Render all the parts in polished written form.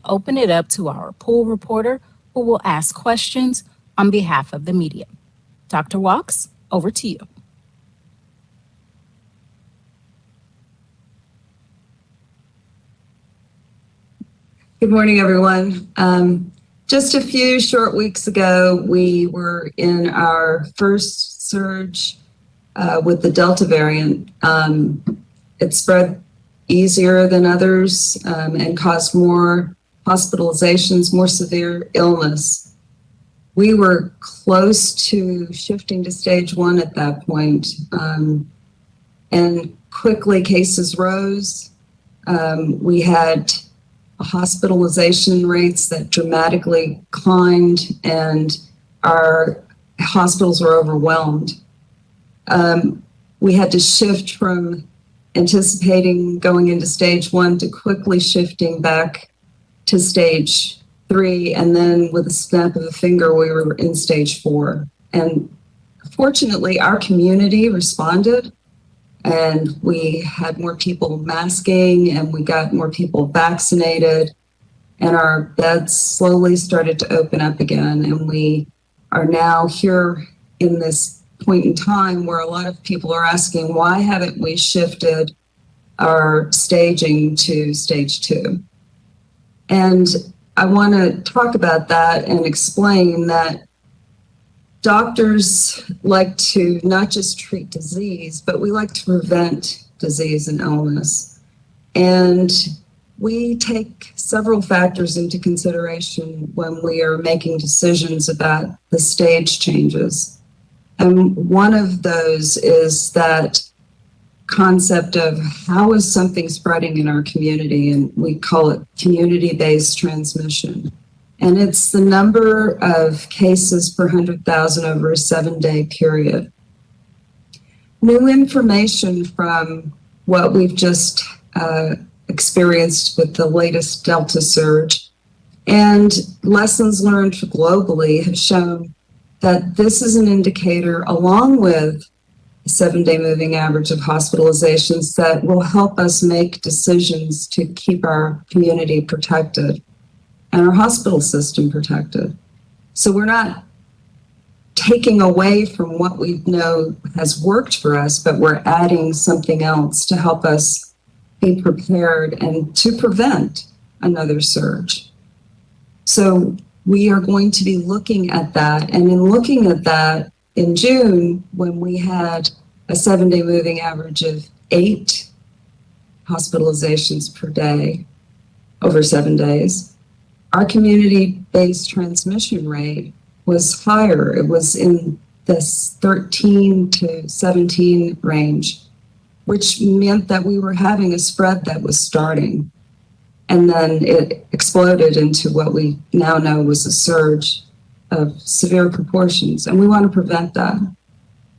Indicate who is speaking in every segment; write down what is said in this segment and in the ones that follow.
Speaker 1: open it up to our pool reporter, who will ask questions on behalf of the media. Dr. Walks, over to you.
Speaker 2: Good morning, everyone. Just a few short weeks ago, we were in our first surge with the Delta variant. It spread easier than others and caused more hospitalizations, more severe illness. We were close to shifting to stage 1 at that point, and quickly cases rose. We had hospitalization rates that dramatically climbed, and our hospitals were overwhelmed. We had to shift from anticipating going into stage 1 to quickly shifting back to stage 3, and then with a snap of a finger, we were in stage 4. And fortunately, our community responded, and we had more people masking, and we got more people vaccinated, and our beds slowly started to open up again. And we are now here in this point in time where a lot of people are asking, why haven't we shifted our staging to stage 2? And I want to talk about that and explain that doctors like to not just treat disease, but we like to prevent disease and illness. And we take several factors into consideration when we are making decisions about the stage changes. And one of those is that concept of how is something spreading in our community, and we call it community-based transmission. And it's the number of cases per 100,000 over a 7-day period. New information from what we've just experienced with the latest Delta surge and lessons learned globally have shown that this is an indicator, along with a 7-day moving average of hospitalizations, that will help us make decisions to keep our community protected and our hospital system protected. So we're not taking away from what we know has worked for us, but we're adding something else to help us be prepared and to prevent another surge. So we are going to be looking at that. And in looking at that, in June, when we had a 7-day moving average of 8 hospitalizations per day over 7 days, our community-based transmission rate was higher. It was in this 13 to 17 range, which meant that we were having a spread that was starting. And then it exploded into what we now know was a surge of severe proportions, and we want to prevent that.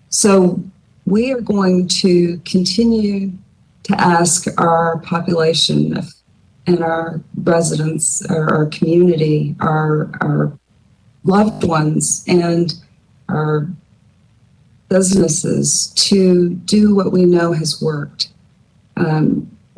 Speaker 2: So we are going to continue to ask our population and our residents, our community, our loved ones, and our businesses to do what we know has worked.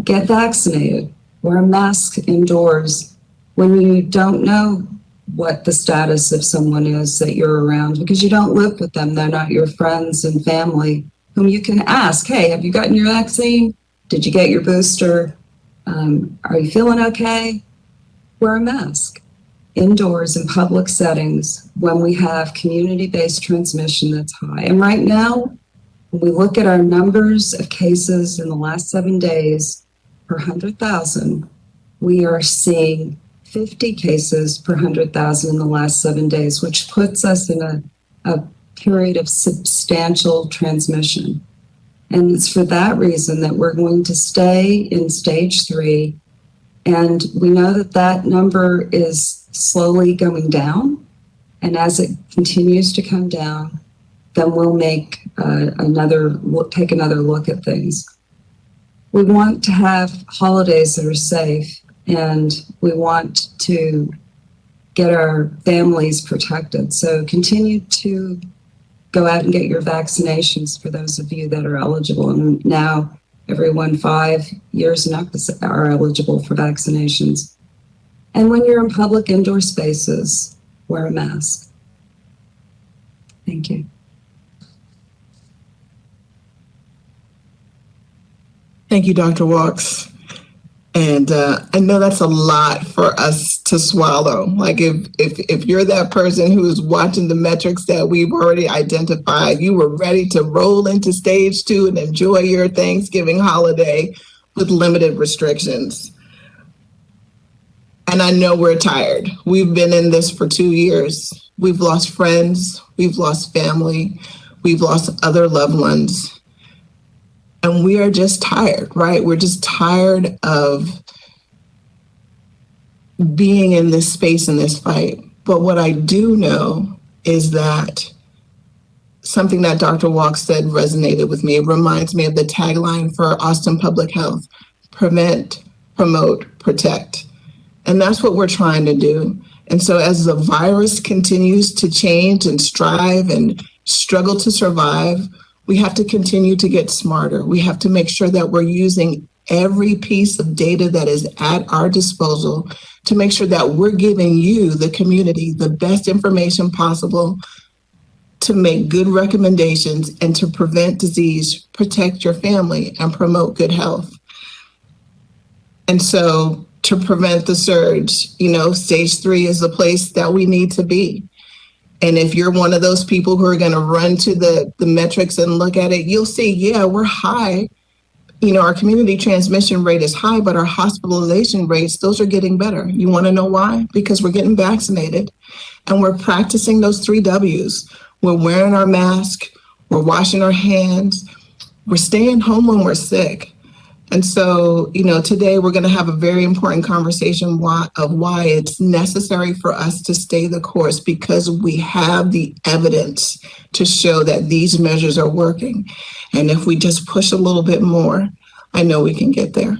Speaker 2: Get vaccinated, wear a mask indoors when you don't know what the status of someone is that you're around, because you don't live with them. They're not your friends and family whom you can ask, hey, have you gotten your vaccine? Did you get your booster? Are you feeling okay? Wear a mask indoors in public settings when we have community-based transmission that's high. And right now, when we look at our numbers of cases in the last 7 days per 100,000, we are seeing 50 cases per 100,000 in the last 7 days, which puts us in a period of substantial transmission. And it's for that reason that we're going to stay in stage 3. And we know that that number is slowly going down. And as it continues to come down, then we'll make take another look at things. We want to have holidays that are safe, and we want to get our families protected. So continue to go out and get your vaccinations for those of you that are eligible. And now everyone 5 years and up are eligible for vaccinations. And when you're in public indoor spaces, wear a mask. Thank you.
Speaker 3: Thank you, Dr. Walks. And I know that's a lot for us to swallow. Like if you're that person who's watching the metrics that we've already identified, you were ready to roll into stage 2 and enjoy your Thanksgiving holiday with limited restrictions. And I know we're tired. We've been in this for 2 years. We've lost friends, we've lost family, we've lost other loved ones. And we are just tired, right? We're just tired of being in this space, in this fight. But what I do know is that something that Dr. Walks said resonated with me. It reminds me of the tagline for Austin Public Health: prevent, promote, protect. And that's what we're trying to do. And so as the virus continues to change and strive and struggle to survive, we have to continue to get smarter. We have to make sure that we're using every piece of data that is at our disposal to make sure that we're giving you, the community, the best information possible to make good recommendations and to prevent disease, protect your family, and promote good health. And so to prevent the surge, stage 3 is the place that we need to be. And if you're one of those people who are going to run to the metrics and look at it, you'll see, yeah, we're high. Our community transmission rate is high, but our hospitalization rates, those are getting better. You want to know why? Because we're getting vaccinated and we're practicing those 3 W's. We're wearing our mask, we're washing our hands, we're staying home when we're sick. And so, today we're going to have a very important conversation of why it's necessary for us to stay the course, because we have the evidence to show that these measures are working. And if we just push a little bit more, I know we can get there.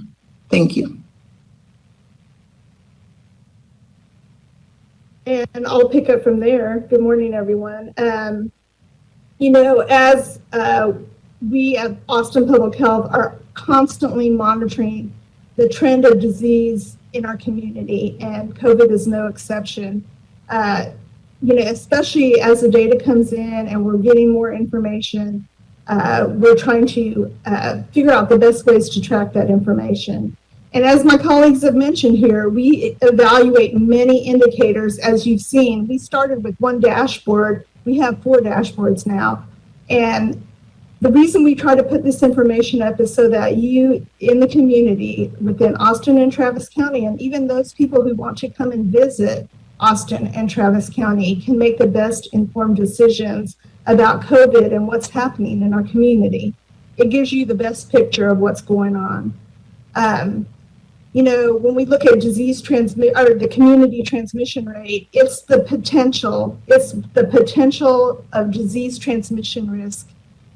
Speaker 3: Thank you.
Speaker 4: And I'll pick up from there. Good morning, everyone. As we at Austin Public Health are constantly monitoring the trend of disease in our community, and COVID is no exception. Especially as the data comes in and we're getting more information, we're trying to figure out the best ways to track that information. And as my colleagues have mentioned here, we evaluate many indicators. As you've seen, we started with 1 dashboard. We have 4 dashboards now. And the reason we try to put this information up is so that you in the community within Austin and Travis County, and even those people who want to come and visit Austin and Travis County, can make the best informed decisions about COVID and what's happening in our community. It gives you the best picture of what's going on. When we look at the community transmission rate, it's the potential of disease transmission risk.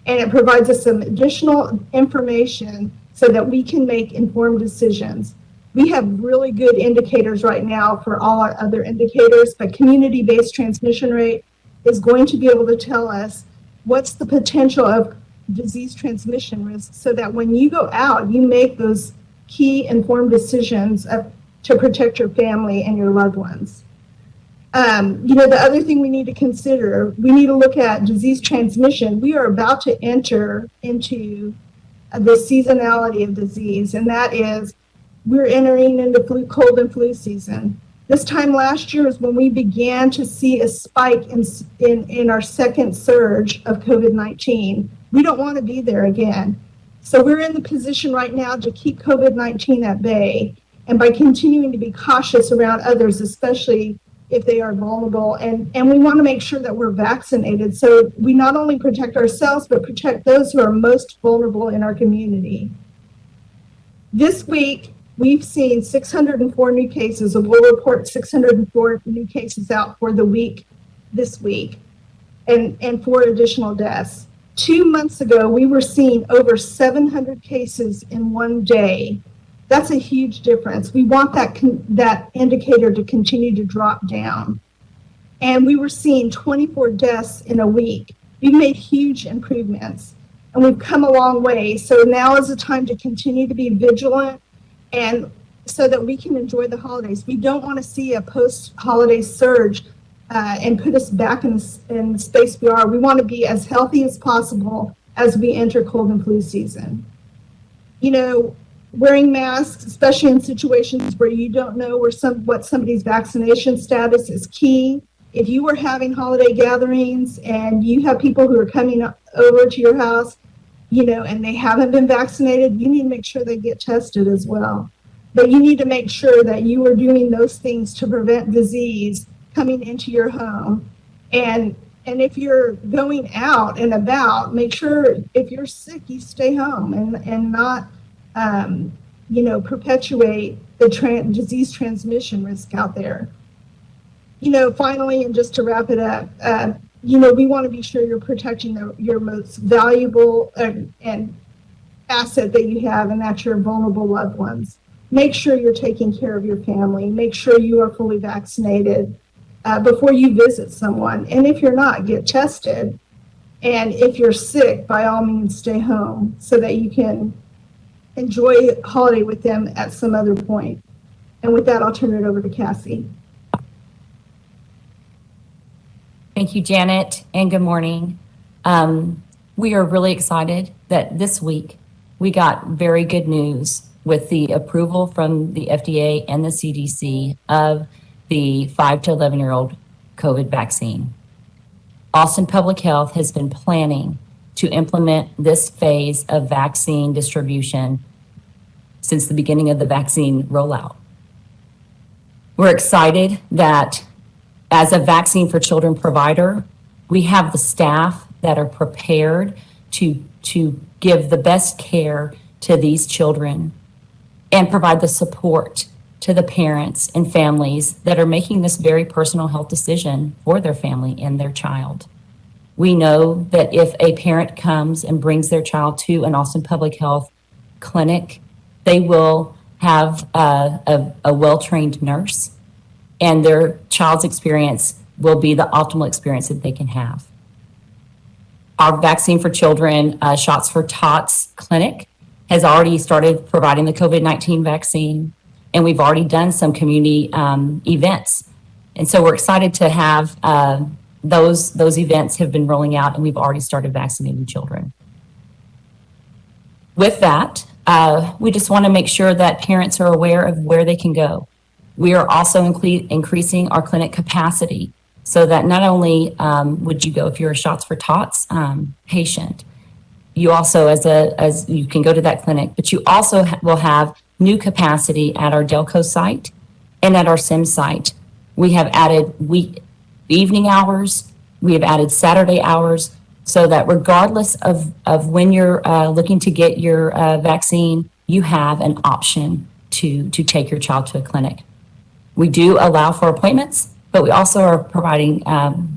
Speaker 4: And it provides us some additional information so that we can make informed decisions. We have really good indicators right now for all our other indicators, but community-based transmission rate is going to be able to tell us what's the potential of disease transmission risk, so that when you go out, you make those key informed decisions to protect your family and your loved ones. The other thing we need to consider, we need to look at disease transmission. We are about to enter into the seasonality of disease, and that is we're entering into cold and flu season. This time last year is when we began to see a spike in our second surge of COVID-19. We don't want to be there again. So we're in the position right now to keep COVID-19 at bay, and by continuing to be cautious around others, especially if they are vulnerable, and we want to make sure that we're vaccinated so we not only protect ourselves, but protect those who are most vulnerable in our community. This week, we've seen 604 new cases, and we'll report 604 new cases out for the week this week, and 4 additional deaths. 2 months ago, we were seeing over 700 cases in one day. That's a huge difference. We want that indicator to continue to drop down. And we were seeing 24 deaths in a week. We've made huge improvements, and we've come a long way. So now is the time to continue to be vigilant and so that we can enjoy the holidays. We don't want to see a post-holiday surge and put us back in the space we are. We want to be as healthy as possible as we enter cold and flu season. You know, wearing masks, especially in situations where you don't know what somebody's vaccination status, is key. If you are having holiday gatherings and you have people who are coming over to your house, you know, and they haven't been vaccinated, you need to make sure they get tested as well. But you need to make sure that you are doing those things to prevent disease coming into your home. And if you're going out and about, make sure if you're sick, you stay home and not, you know, perpetuate the disease transmission risk out there. You know, finally, and just to wrap it up, you know, we want to be sure you're protecting your most valuable and asset that you have, and that's your vulnerable loved ones. Make sure you're taking care of your family. Make sure you are fully vaccinated before you visit someone. And if you're not, get tested. And if you're sick, by all means, stay home so that you can enjoy a holiday with them at some other point. And with that, I'll turn it over to Cassie.
Speaker 5: Thank you, Janet, and good morning. We are really excited that this week we got very good news with the approval from the FDA and the CDC of the 5 to 11-year-old COVID vaccine. Austin Public Health has been planning to implement this phase of vaccine distribution since the beginning of the vaccine rollout. We're excited that as a vaccine for children provider, we have the staff that are prepared to give the best care to these children and provide the support to the parents and families that are making this very personal health decision for their family and their child. We know that if a parent comes and brings their child to an Austin Public Health clinic, they will have a well-trained nurse, and their child's experience will be the optimal experience that they can have. Our Vaccine for Children Shots for Tots clinic has already started providing the COVID-19 vaccine, and we've already done some community events. And so we're excited to have those events have been rolling out, and we've already started vaccinating children. With that, we just want to make sure that parents are aware of where they can go. We are also increasing our clinic capacity so that not only would you go if you're a Shots for Tots patient, you also as you can go to that clinic, but you also will have new capacity at our Delco site and at our SIM site. We have added evening hours, we have added Saturday hours, so that regardless of when you're looking to get your vaccine, you have an option to take your child to a clinic. We do allow for appointments, but we also are providing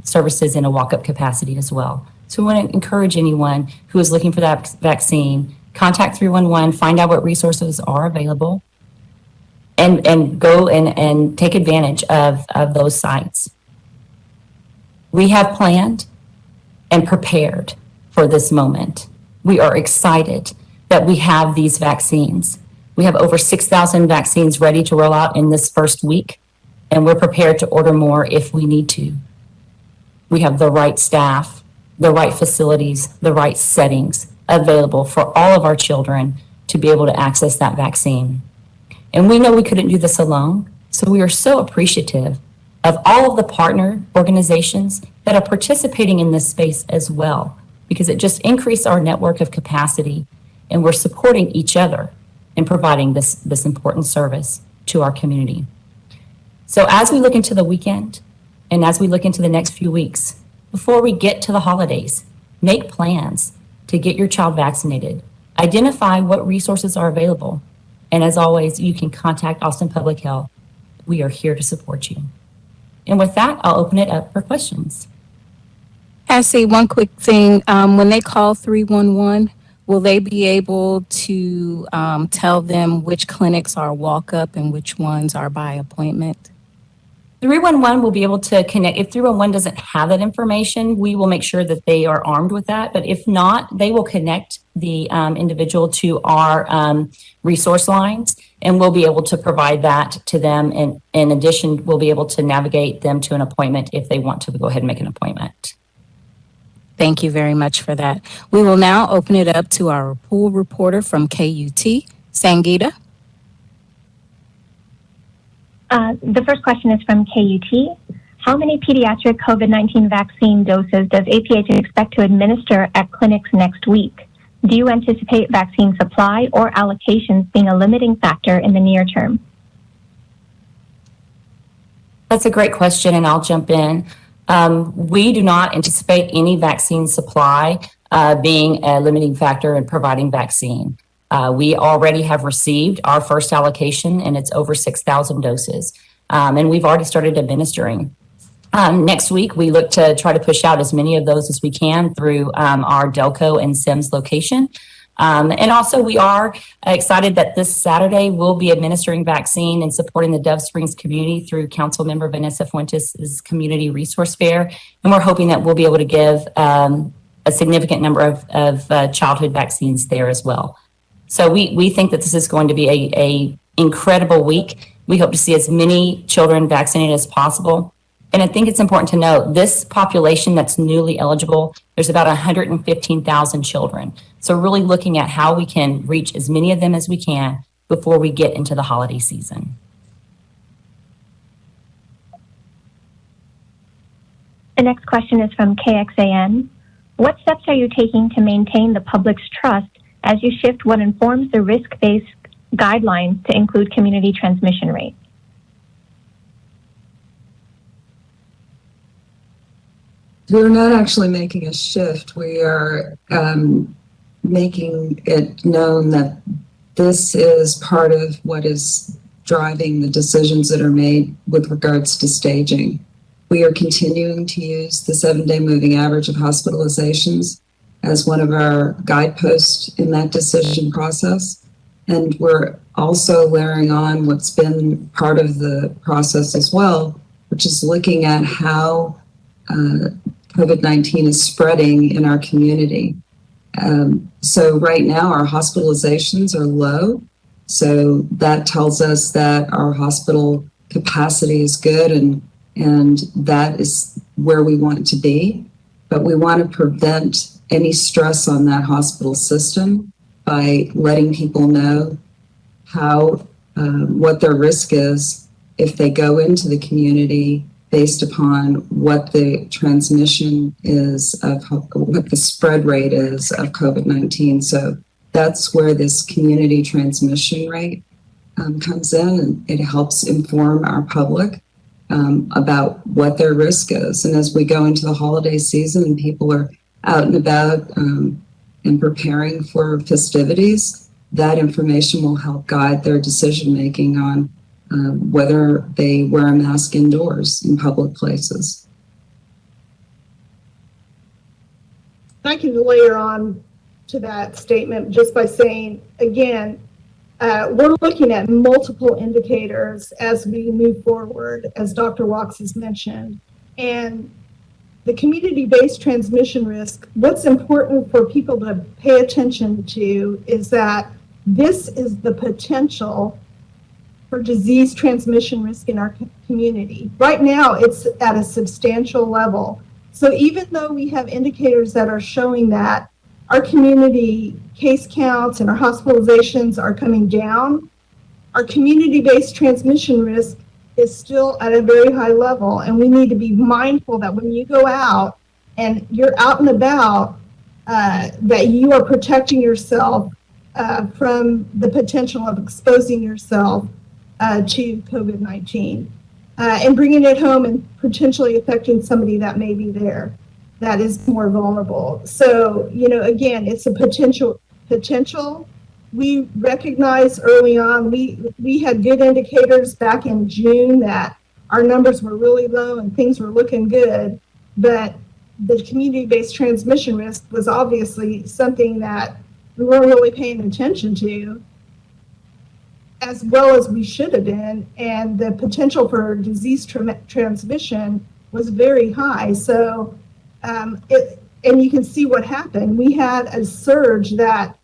Speaker 5: services in a walk-up capacity as well. So we want to encourage anyone who is looking for that vaccine, contact 311, find out what resources are available, and go and take advantage of those sites. We have planned and prepared for this moment. We are excited that we have these vaccines. We have over 6,000 vaccines ready to roll out in this first week, and we're prepared to order more if we need to. We have the right staff, the right facilities, the right settings available for all of our children to be able to access that vaccine. And we know we couldn't do this alone, so we are so appreciative of all of the partner organizations that are participating in this space as well, because it just increased our network of capacity, and we're supporting each other in providing this important service to our community. So as we look into the weekend and as we look into the next few weeks, before we get to the holidays, make plans to get your child vaccinated. Identify what resources are available. And as always, you can contact Austin Public Health. We are here to support you. And with that, I'll open it up for questions.
Speaker 1: Cassie, one quick thing. When they call 311, will they be able to tell them which clinics are walk-up and which ones are by appointment?
Speaker 5: 311 will be able to connect. If 311 doesn't have that information, we will make sure that they are armed with that. But if not, they will connect the individual to our resource lines, and we'll be able to provide that to them. And in addition, we'll be able to navigate them to an appointment if they want to go ahead and make an appointment.
Speaker 1: Thank you very much for that. We will now open it up to our pool reporter from KUT, Sangeeta.
Speaker 6: The first question is from KUT. How many pediatric COVID-19 vaccine doses does APH expect to administer at clinics next week? Do you anticipate vaccine supply or allocations being a limiting factor in the near term?
Speaker 5: That's a great question, and I'll jump in. We do not anticipate any vaccine supply being a limiting factor in providing vaccine. We already have received our first allocation, and it's over 6,000 doses, and we've already started administering. Next week, we look to try to push out as many of those as we can through our Delco and Sims location. And also, we are excited that this Saturday we'll be administering vaccine and supporting the Dove Springs community through Council Member Vanessa Fuentes' Community Resource Fair. And we're hoping that we'll be able to give a significant number of childhood vaccines there as well. So we think that this is going to be a incredible week. We hope to see as many children vaccinated as possible. And I think it's important to note this population that's newly eligible, there's about 115,000 children. So really looking at how we can reach as many of them as we can before we get into the holiday season.
Speaker 6: The next question is from KXAN. What steps are you taking to maintain the public's trust as you shift what informs the risk-based guidelines to include community transmission rate?
Speaker 2: We're not actually making a shift. We are making it known that this is part of what is driving the decisions that are made with regards to staging. We are continuing to use the 7-day moving average of hospitalizations as one of our guideposts in that decision process. And we're also layering on what's been part of the process as well, which is looking at how COVID-19 is spreading in our community. So right now our hospitalizations are low. So that tells us that our hospital capacity is good, and that is where we want it to be. But we want to prevent any stress on that hospital system by letting people know how what their risk is if they go into the community based upon what the transmission is of what the spread rate is of COVID-19. So that's where this community transmission rate comes in, and it helps inform our public about what their risk is. And as we go into the holiday season and people are out and about and preparing for festivities, that information will help guide their decision making on whether they wear a mask indoors in public places.
Speaker 4: I can layer on to that statement just by saying, again, we're looking at multiple indicators as we move forward, as Dr. Wachs has mentioned. And the community-based transmission risk, what's important for people to pay attention to is that this is the potential for disease transmission risk in our community. Right now, it's at a substantial level. So even though we have indicators that are showing that our community case counts and our hospitalizations are coming down, our community-based transmission risk is still at a very high level. And we need to be mindful that when you go out and you're out and about, that you are protecting yourself from the potential of exposing yourself to COVID-19 and bringing it home and potentially affecting somebody that may be there that is more vulnerable. So, you know, again, it's a potential. We recognized early on, we had good indicators back in June that our numbers were really low and things were looking good, but the community-based transmission risk was obviously something that we weren't really paying attention to as well as we should have been, and the potential for disease transmission was very high. So, and you can see what happened. We had a surge that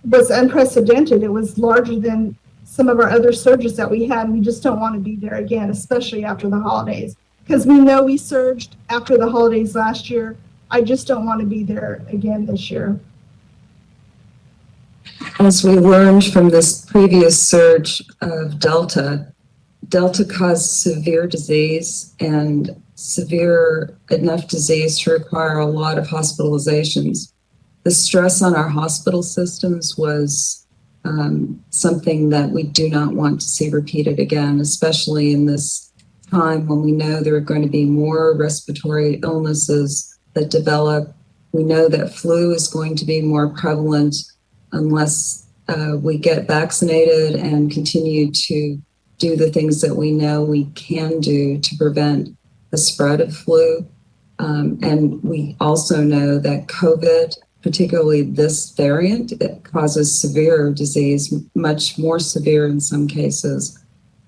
Speaker 4: was unprecedented. It was larger than some of our other surges that we had. And we just don't want to be there again, especially after the holidays, because we know we surged after the holidays last year. I just don't want to be there again this year.
Speaker 2: As we learned from this previous surge of Delta caused severe disease and severe enough disease to require a lot of hospitalizations. The stress on our hospital systems was something that we do not want to see repeated again, especially in this time when we know there are going to be more respiratory illnesses that develop. We know that flu is going to be more prevalent unless we get vaccinated and continue to do the things that we know we can do to prevent the spread of flu. And we also know that COVID, particularly this variant, it causes severe disease, much more severe in some cases.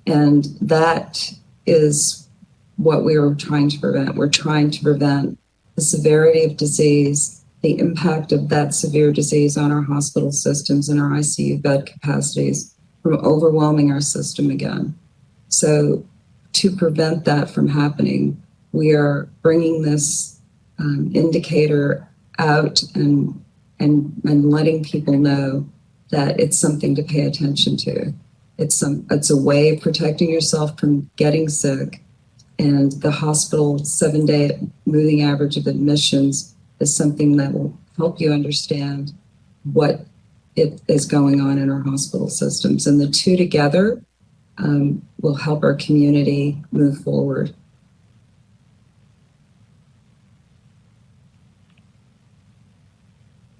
Speaker 2: And that is what we are trying to prevent. We're trying to prevent the severity of disease, the impact of that severe disease on our hospital systems and our ICU bed capacities from overwhelming our system again. So to prevent that from happening, we are bringing this indicator out and letting people know that it's something to pay attention to. It's a way of protecting yourself from getting sick. And the hospital 7-day moving average of admissions is something that will help you understand what it is going on in our hospital systems. And the two together will help our community move forward.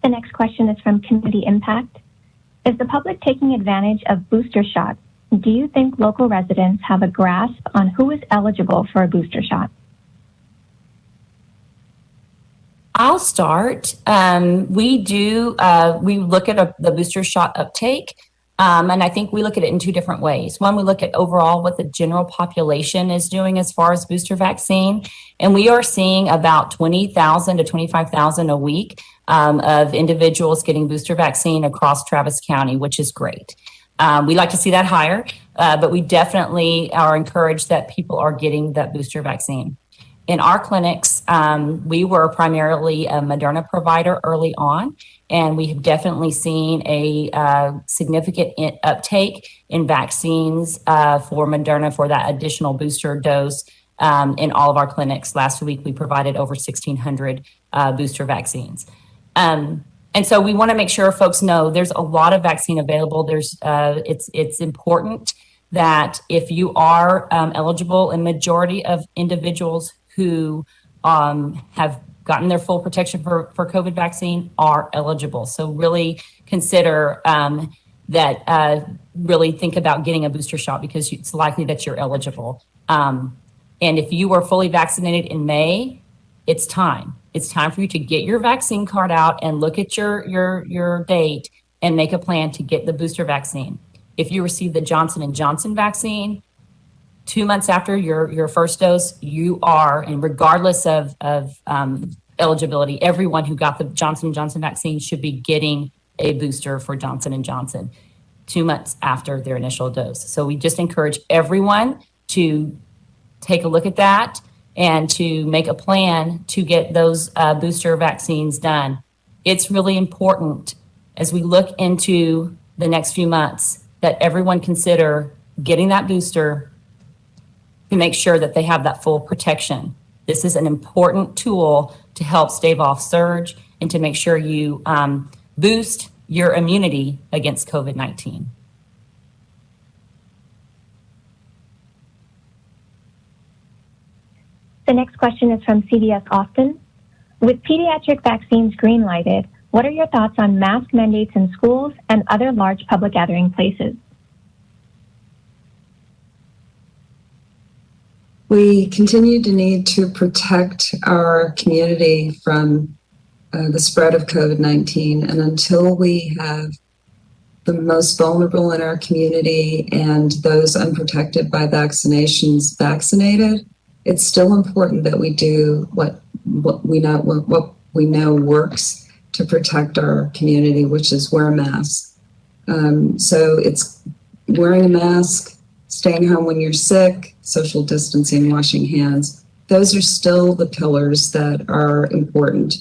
Speaker 6: The next question is from Community Impact. Is the public taking advantage of booster shots? Do you think local residents have a grasp on who is eligible for a booster shot?
Speaker 5: I'll start. We look at the booster shot uptake, and I think we look at it in two different ways. One, we look at overall what the general population is doing as far as booster vaccine, and we are seeing about 20,000 to 25,000 a week of individuals getting booster vaccine across Travis County, which is great. We like to see that higher, but we definitely are encouraged that people are getting that booster vaccine. In our clinics, we were primarily a Moderna provider early on, and we have definitely seen a significant uptake in vaccines for Moderna for that additional booster dose in all of our clinics. Last week, we provided over 1,600 booster vaccines. And so we want to make sure folks know there's a lot of vaccine available. It's important that if you are eligible, a majority of individuals who have gotten their full protection for COVID vaccine are eligible. So really consider really think about getting a booster shot because it's likely that you're eligible. And if you were fully vaccinated in May, it's time. It's time for you to get your vaccine card out and look at your date and make a plan to get the booster vaccine. If you received the Johnson & Johnson vaccine 2 months after your first dose, you are, and regardless of eligibility, everyone who got the Johnson & Johnson vaccine should be getting a booster for Johnson & Johnson 2 months after their initial dose. So we just encourage everyone to take a look at that and to make a plan to get those booster vaccines done. It's really important as we look into the next few months that everyone consider getting that booster to make sure that they have that full protection. This is an important tool to help stave off surge and to make sure you boost your immunity against COVID-19.
Speaker 6: The next question is from CBS Austin. With pediatric vaccines green-lighted, what are your thoughts on mask mandates in schools and other large public gathering places?
Speaker 2: We continue to need to protect our community from the spread of COVID-19. And until we have the most vulnerable in our community and those unprotected by vaccinations vaccinated, it's still important that we do what we know works to protect our community, which is wear a mask. So it's wearing a mask, staying home when you're sick, social distancing, washing hands. Those are still the pillars that are important.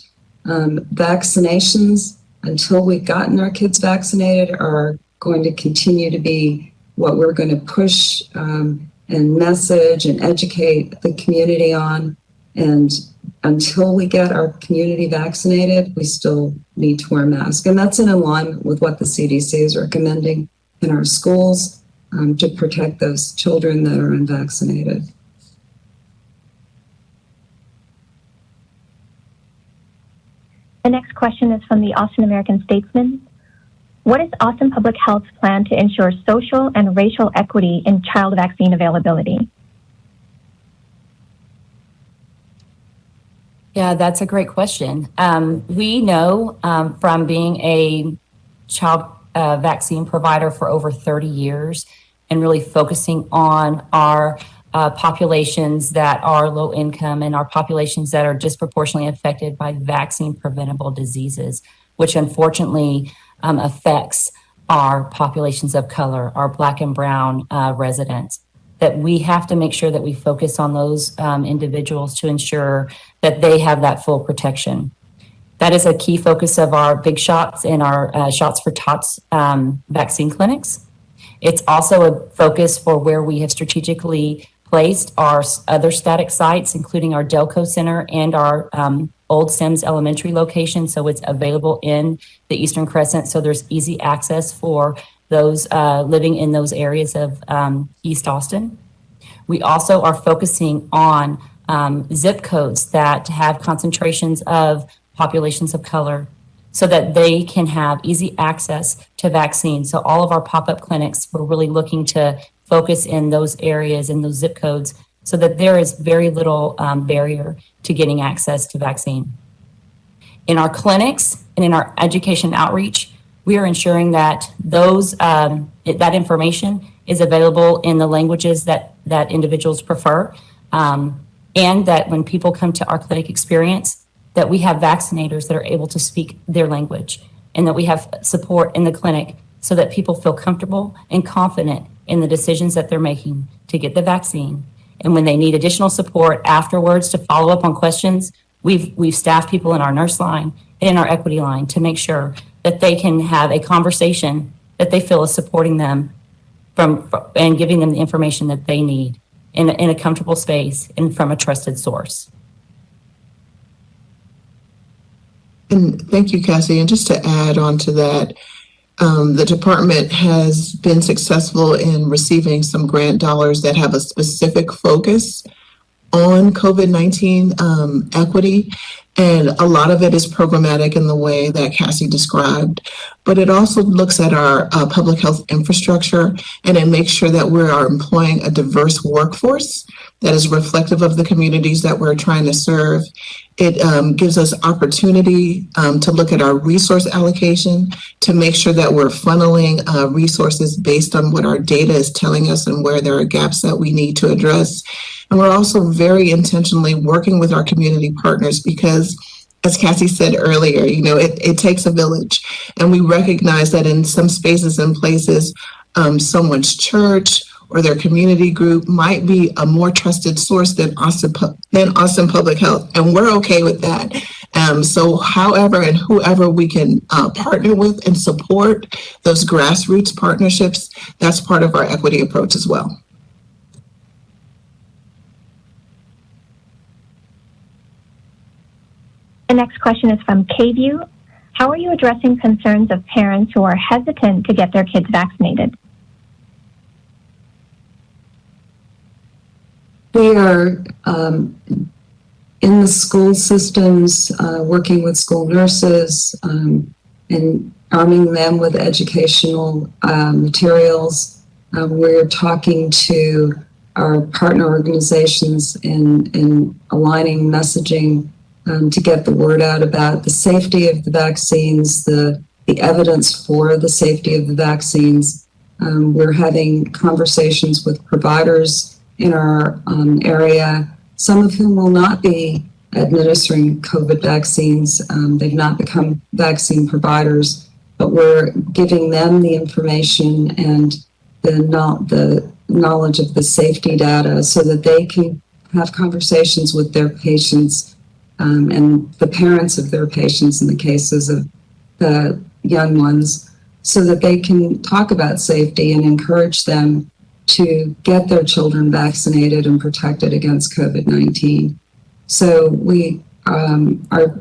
Speaker 2: Vaccinations, until we've gotten our kids vaccinated, are going to continue to be what we're going to push and message and educate the community on. And until we get our community vaccinated, we still need to wear a mask. And that's in alignment with what the CDC is recommending in our schools to protect those children that are unvaccinated.
Speaker 6: The next question is from the Austin American-Statesman. What is Austin Public Health's plan to ensure social and racial equity in child vaccine availability?
Speaker 5: Yeah, that's a great question. We know from being a child vaccine provider for over 30 years and really focusing on our populations that are low income and our populations that are disproportionately affected by vaccine preventable diseases, which unfortunately affects our populations of color, our Black and Brown residents, that we have to make sure that we focus on those individuals to ensure that they have that full protection. That is a key focus of our big shots and our Shots for Tots vaccine clinics. It's also a focus for where we have strategically placed our other static sites, including our Delco Center and our Old Sims Elementary location. So it's available in the Eastern Crescent. So there's easy access for those living in those areas of East Austin. We also are focusing on zip codes that have concentrations of populations of color so that they can have easy access to vaccines. So all of our pop-up clinics, we're really looking to focus in those areas, in those zip codes, so that there is very little barrier to getting access to vaccine. In our clinics and in our education outreach, we are ensuring that those that information is available in the languages that individuals prefer, and that when people come to our clinic experience, that we have vaccinators that are able to speak their language, and that we have support in the clinic so that people feel comfortable and confident in the decisions that they're making to get the vaccine. And when they need additional support afterwards to follow up on questions, we've staffed people in our nurse line and in our equity line to make sure that they can have a conversation that they feel is supporting them and giving them the information that they need in a comfortable space and from a trusted source.
Speaker 3: And thank you, Cassie. And just to add on to that, the department has been successful in receiving some grant dollars that have a specific focus on COVID-19 equity. And a lot of it is programmatic in the way that Cassie described, but it also looks at our public health infrastructure, and it makes sure that we are employing a diverse workforce that is reflective of the communities that we're trying to serve. It gives us opportunity to look at our resource allocation to make sure that we're funneling resources based on what our data is telling us and where there are gaps that we need to address. And we're also very intentionally working with our community partners because, as Cassie said earlier, it takes a village. And we recognize that in some spaces and places, someone's church or their community group might be a more trusted source than Austin Public Health. And we're okay with that. So however and whoever we can partner with and support those grassroots partnerships, that's part of our equity approach as well.
Speaker 6: The next question is from KVUE. How are you addressing concerns of parents who are hesitant to get their kids vaccinated?
Speaker 2: We are in the school systems, working with school nurses and arming them with educational materials. We're talking to our partner organizations and aligning messaging to get the word out about the safety of the vaccines, the the evidence for the safety of the vaccines. We're having conversations with providers in our area, some of whom will not be administering COVID vaccines. They've not become vaccine providers, but we're giving them the information and the knowledge of the safety data so that they can have conversations with their patients and the parents of their patients in the cases of the young ones, so that they can talk about safety and encourage them to get their children vaccinated and protected against COVID-19. So we are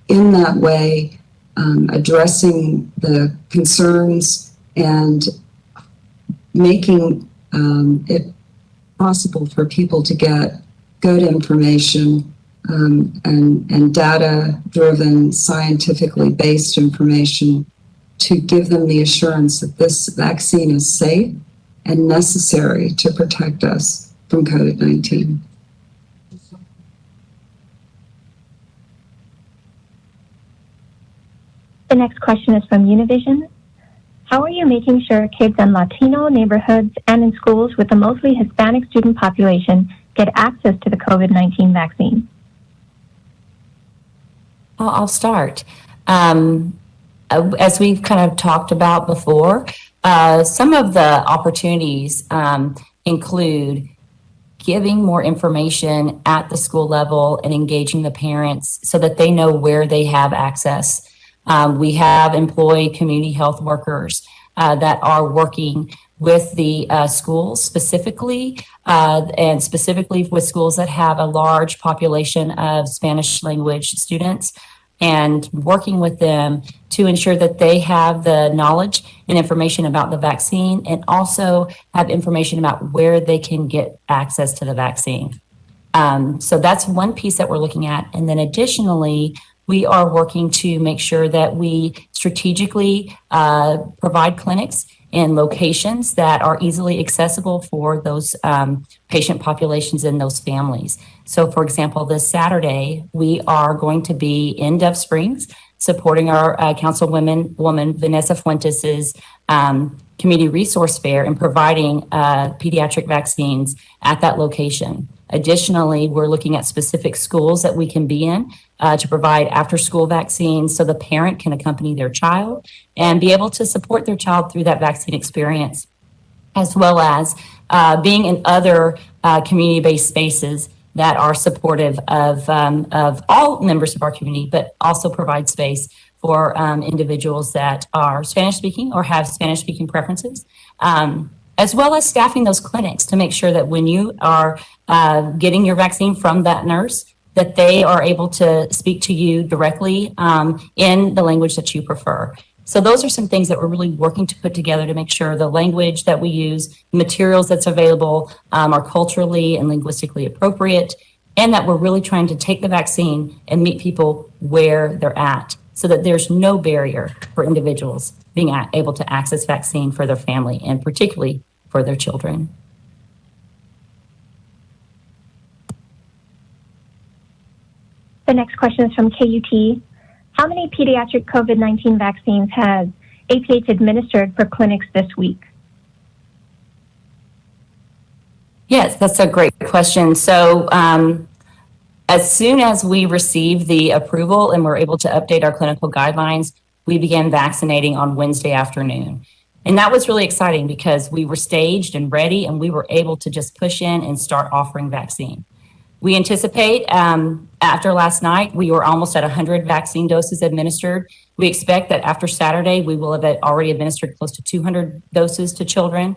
Speaker 2: in that way addressing the concerns and making it possible for people to get good information and data-driven, scientifically based information to give them the assurance that this vaccine is safe and necessary to protect us from COVID-19.
Speaker 6: The next question is from Univision. How are you making sure kids in Latino neighborhoods and in schools with a mostly Hispanic student population get access to the COVID-19 vaccine?
Speaker 5: I'll start. As we've kind of talked about before, some of the opportunities include giving more information at the school level and engaging the parents so that they know where they have access. We have employed community health workers that are working with the schools specifically, and specifically with schools that have a large population of Spanish language students, and working with them to ensure that they have the knowledge and information about the vaccine, and also have information about where they can get access to the vaccine. So that's one piece that we're looking at. And then additionally, we are working to make sure that we strategically provide clinics in locations that are easily accessible for those patient populations and those families. So for example, this Saturday, we are going to be in Dove Springs supporting our councilwoman Vanessa Fuentes' community resource fair and providing pediatric vaccines at that location. Additionally, we're looking at specific schools that we can be in to provide after-school vaccines so the parent can accompany their child and be able to support their child through that vaccine experience, as well as being in other community-based spaces that are supportive of all members of our community, but also provide space for individuals that are Spanish-speaking or have Spanish-speaking preferences, as well as staffing those clinics to make sure that when you are getting your vaccine from that nurse, that they are able to speak to you directly in the language that you prefer. So those are some things that we're really working to put together to make sure the language that we use, the materials that's available are culturally and linguistically appropriate, and that we're really trying to take the vaccine and meet people where they're at so that there's no barrier for individuals being able to access vaccine for their family and particularly for their children.
Speaker 6: The next question is from KUT. How many pediatric COVID-19 vaccines has APH administered for clinics this week?
Speaker 5: Yes, that's a great question. So as soon as we received the approval and were able to update our clinical guidelines, we began vaccinating on Wednesday afternoon. And that was really exciting because we were staged and ready and we were able to just push in and start offering vaccine. We anticipate after last night, we were almost at 100 vaccine doses administered. We expect that after Saturday, we will have already administered close to 200 doses to children.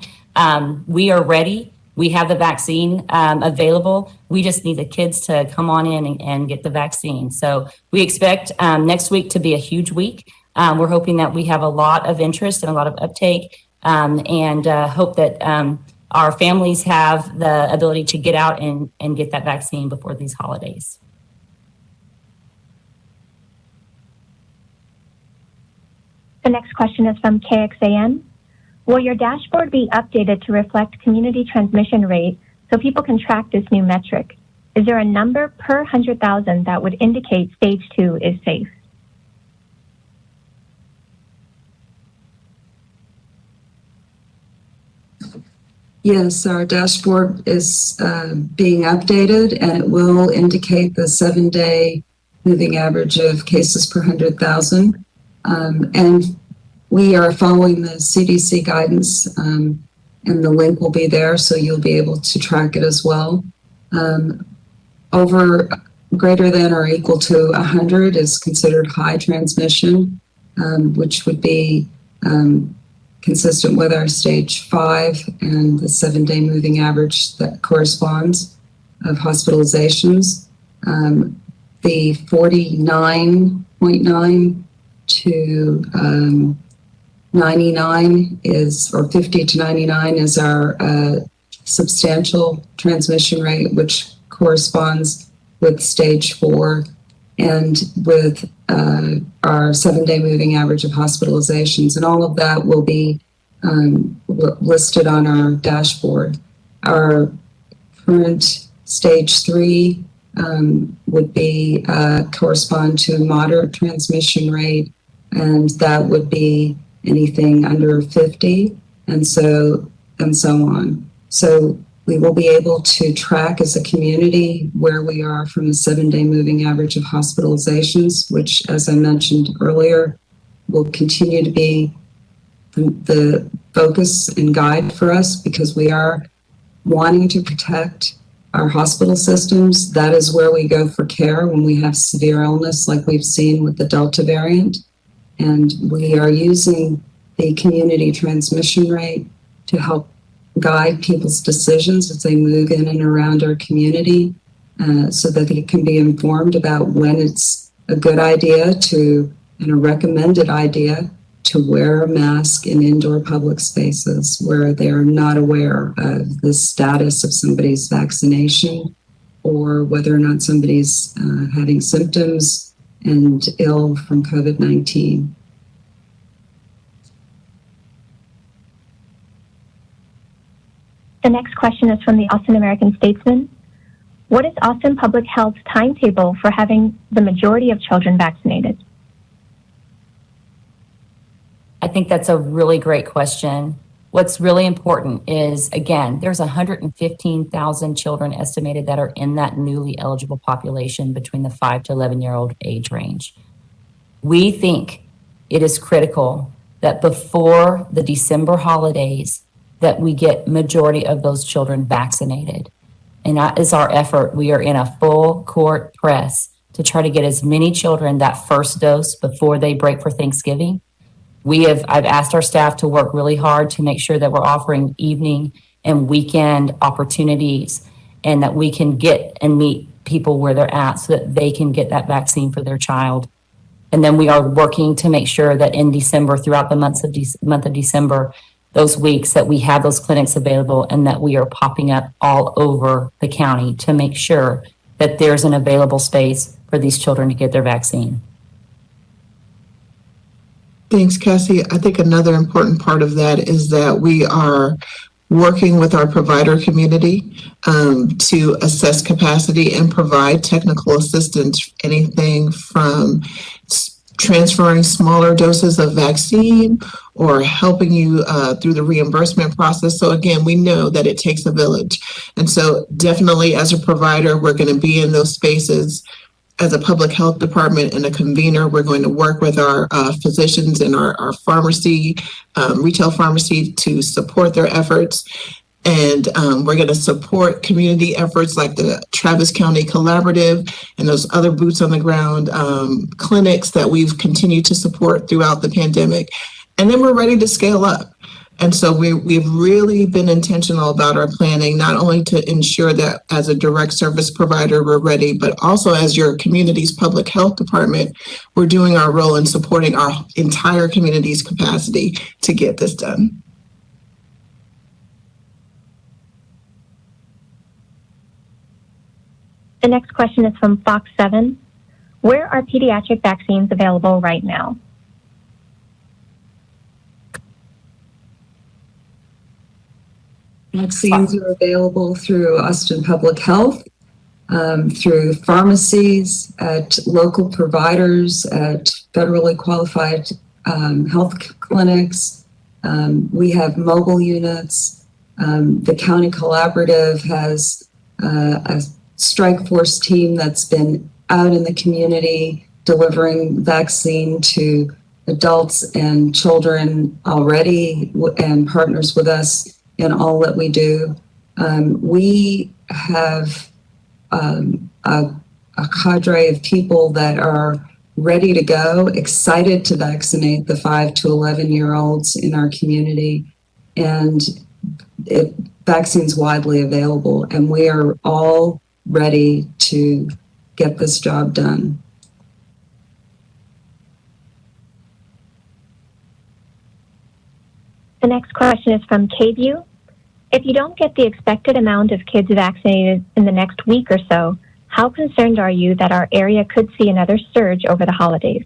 Speaker 5: We are ready. We have the vaccine available. We just need the kids to come on in and get the vaccine. So we expect next week to be a huge week. We're hoping that we have a lot of interest and a lot of uptake and hope that our families have the ability to get out and get that vaccine before these holidays.
Speaker 6: The next question is from KXAN. Will your dashboard be updated to reflect community transmission rate so people can track this new metric? Is there a number per 100,000 that would indicate stage 2 is safe?
Speaker 2: Yes, our dashboard is being updated, and it will indicate the 7-day moving average of cases per 100,000. And we are following the CDC guidance, and the link will be there, so you'll be able to track it as well. Over greater than or equal to 100 is considered high transmission, which would be consistent with our stage 5 and the 7-day moving average that corresponds of hospitalizations. The 49.9 to 99 is, or 50 to 99 is our substantial transmission rate, which corresponds with stage 4 and with our 7-day moving average of hospitalizations. And all of that will be listed on our dashboard. Our current stage 3 would be correspond to moderate transmission rate, and that would be anything under 50, and so on. So we will be able to track as a community where we are from the 7-day moving average of hospitalizations, which, as I mentioned earlier, will continue to be the focus and guide for us, because we are wanting to protect our hospital systems. That is where we go for care when we have severe illness, like we've seen with the Delta variant. And we are using the community transmission rate to help guide people's decisions as they move in and around our community, so that they can be informed about when it's a good idea to, and a recommended idea to wear a mask in indoor public spaces where they're not aware of the status of somebody's vaccination or whether or not somebody's having symptoms and ill from COVID-19.
Speaker 6: The next question is from the Austin American-Statesman. What is Austin Public Health's timetable for having the majority of children vaccinated?
Speaker 5: I think that's a really great question. What's really important is, again, there's 115,000 children estimated that are in that newly eligible population between the 5 to 11-year-old age range. We think it is critical that before the December holidays that we get majority of those children vaccinated. And that is our effort. We are in a full court press to try to get as many children that first dose before they break for Thanksgiving. I've asked our staff to work really hard to make sure that we're offering evening and weekend opportunities, and that we can get and meet people where they're at so that they can get that vaccine for their child. And then we are working to make sure that in December, throughout the month of December, those weeks, that we have those clinics available, and that we are popping up all over the county to make sure that there's an available space for these children to get their vaccine.
Speaker 3: Thanks, Cassie. I think another important part of that is that we are working with our provider community to assess capacity and provide technical assistance, anything from transferring smaller doses of vaccine or helping you through the reimbursement process. So again, we know that it takes a village. And so definitely as a provider, we're going to be in those spaces. As a public health department and a convener, we're going to work with our physicians and our pharmacy, retail pharmacy, to support their efforts. And we're going to support community efforts like the Travis County Collaborative and those other boots on the ground clinics that we've continued to support throughout the pandemic. And then we're ready to scale up. And so we've really been intentional about our planning, not only to ensure that as a direct service provider, we're ready, but also as your community's public health department, we're doing our role in supporting our entire community's capacity to get this done.
Speaker 6: The next question is from Fox 7. Where are pediatric vaccines available right now?
Speaker 2: Vaccines are available through Austin Public Health, through pharmacies, at local providers, at federally qualified health clinics. We have mobile units. The county collaborative has a strike force team that's been out in the community delivering vaccine to adults and children already, and partners with us in all that we do. We have a cadre of people that are ready to go, excited to vaccinate the 5 to 11-year-olds in our community, and vaccine's widely available, and we are all ready to get this job done.
Speaker 6: The next question is from KVUE. If you don't get the expected amount of kids vaccinated in the next week or so, how concerned are you that our area could see another surge over the holidays?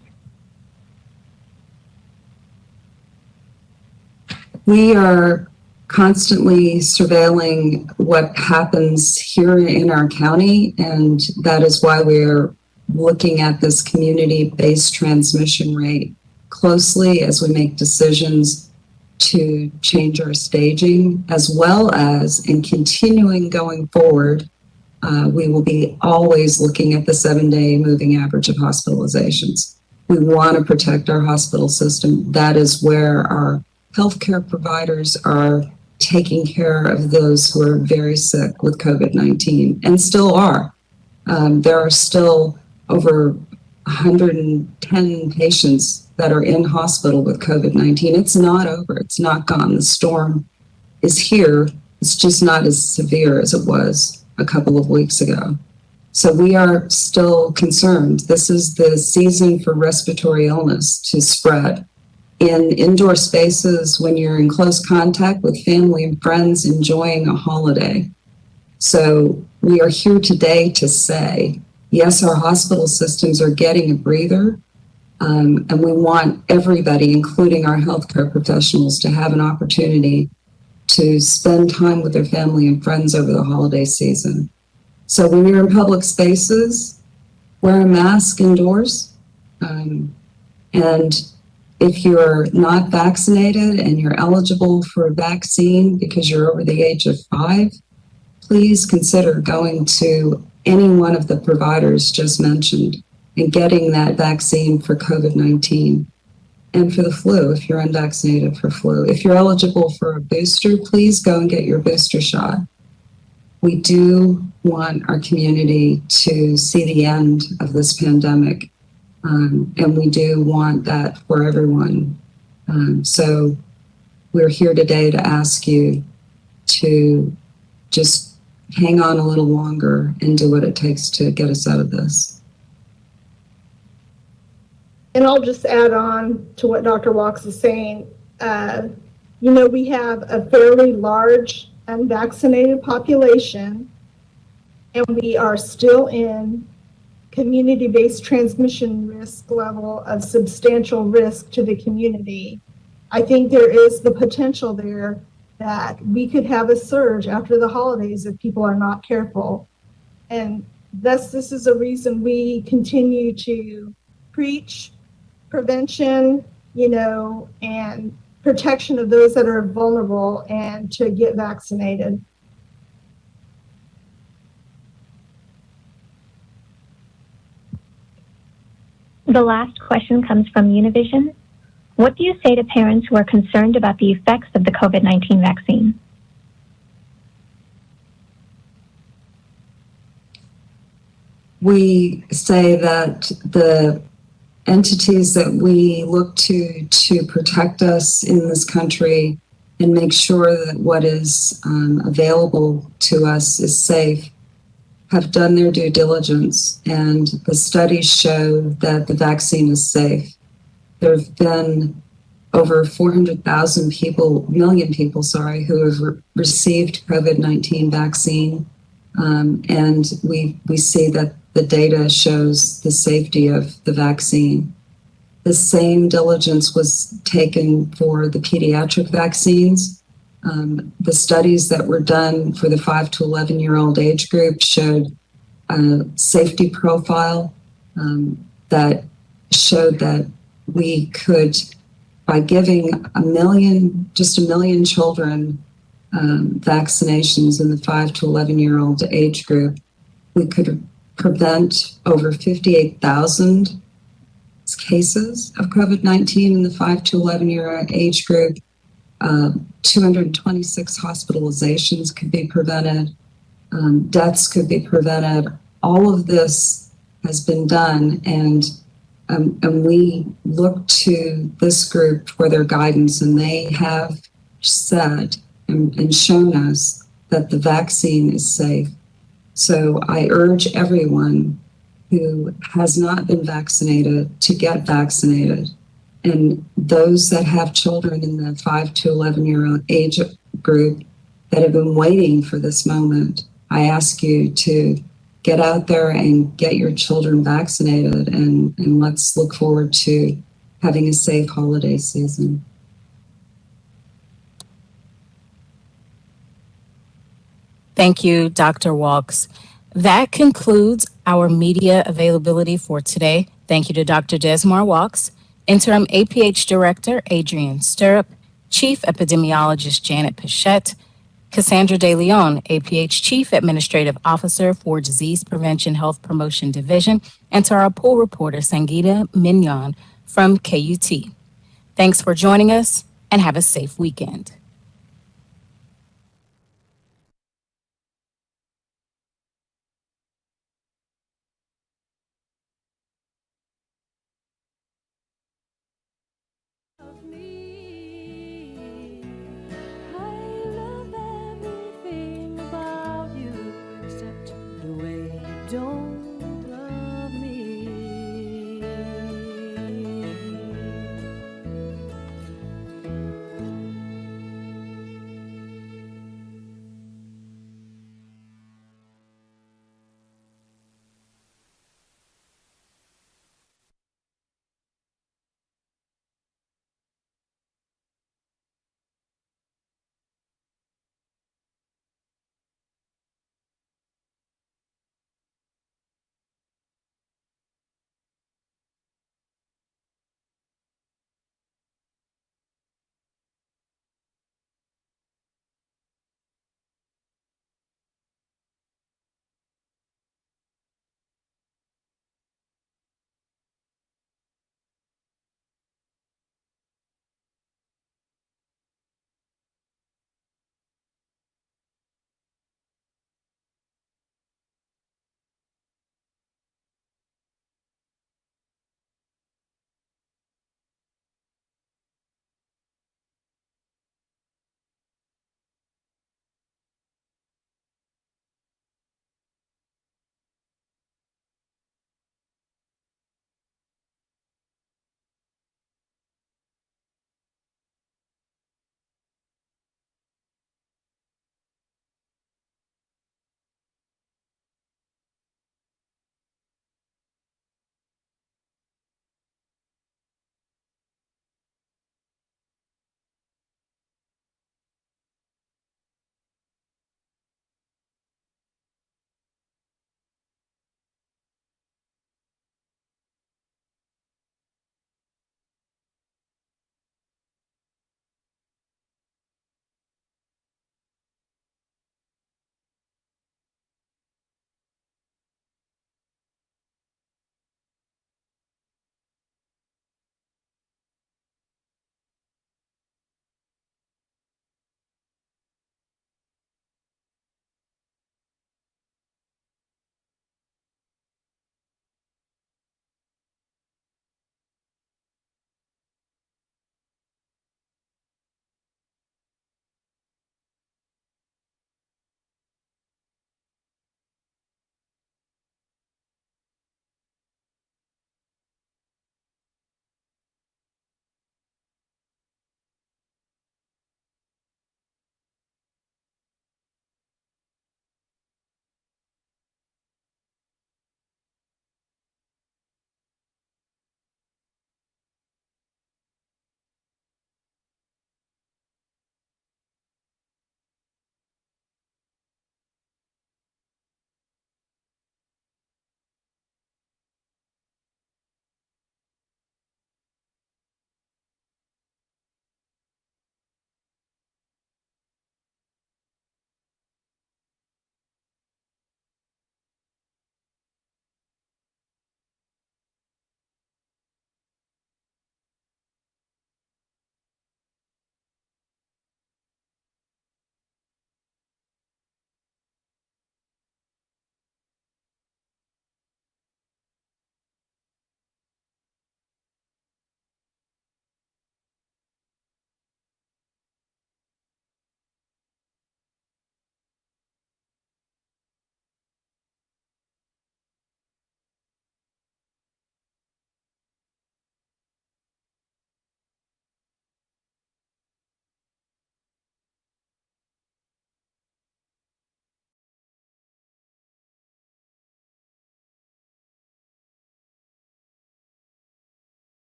Speaker 2: We are constantly surveilling what happens here in our county, and that is why we're looking at this community-based transmission rate closely as we make decisions to change our staging, as well as in continuing going forward. We will be always looking at the 7-day moving average of hospitalizations. We want to protect our hospital system. That is where our healthcare providers are taking care of those who are very sick with COVID-19 and still are. There are still over 110 patients that are in hospital with COVID-19. It's not over. It's not gone. The storm is here. It's just not as severe as it was a couple of weeks ago. So we are still concerned. This is the season for respiratory illness to spread. In indoor spaces, when you're in close contact with family and friends enjoying a holiday. So we are here today to say, yes, our hospital systems are getting a breather, and we want everybody, including our healthcare professionals, to have an opportunity to spend time with their family and friends over the holiday season. So when you're in public spaces, wear a mask indoors. And if you're not vaccinated and you're eligible for a vaccine because you're over the age of 5, please consider going to any one of the providers just mentioned and getting that vaccine for COVID-19 and for the flu if you're unvaccinated for flu. If you're eligible for a booster, please go and get your booster shot. We do want our community to see the end of this pandemic. And we do want that for everyone. So we're here today to ask you to just hang on a little longer and do what it takes to get us out of this.
Speaker 4: And I'll just add on to what Dr. Walks is saying. We have a fairly large unvaccinated population, and we are still in community-based transmission risk level of substantial risk to the community. I think there is the potential there that we could have a surge after the holidays if people are not careful. And this is a reason we continue to preach prevention, and protection of those that are vulnerable and to get vaccinated.
Speaker 6: The last question comes from Univision. What do you say to parents who are concerned about the effects of the COVID-19 vaccine?
Speaker 2: We say that the entities that we look to protect us in this country and make sure that what is available to us is safe have done their due diligence, and the studies show that the vaccine is safe. There have been over 400,000 million people, who have received COVID-19 vaccine, and we see that the data shows the safety of the vaccine. The same diligence was taken for the pediatric vaccines. The studies that were done for the 5 to 11-year-old age group showed a safety profile that showed that we could, by giving just a million children vaccinations in the 5 to 11-year-old age group, we could prevent over 58,000 cases of COVID-19 in the 5 to 11-year age group. 226 hospitalizations could be prevented. Deaths could be prevented. All of this has been done, and we look to this group for their guidance, and they have said and shown us that the vaccine is safe. So I urge everyone who has not been vaccinated to get vaccinated. And those that have children in the 5 to 11-year-old age group that have been waiting for this moment, I ask you to get out there and get your children vaccinated, and let's look forward to having a safe holiday season.
Speaker 1: Thank you, Dr. Walks. That concludes our media availability for today. Thank you to Dr. Desmar Walks, Interim APH Director Adrian Stirrup, Chief Epidemiologist Janet Pichette, Cassandra De Leon, APH Chief Administrative Officer for Disease Prevention Health Promotion Division, and to our pool reporter, Sangeeta Mignon from KUT. Thanks for joining us, and have a safe weekend.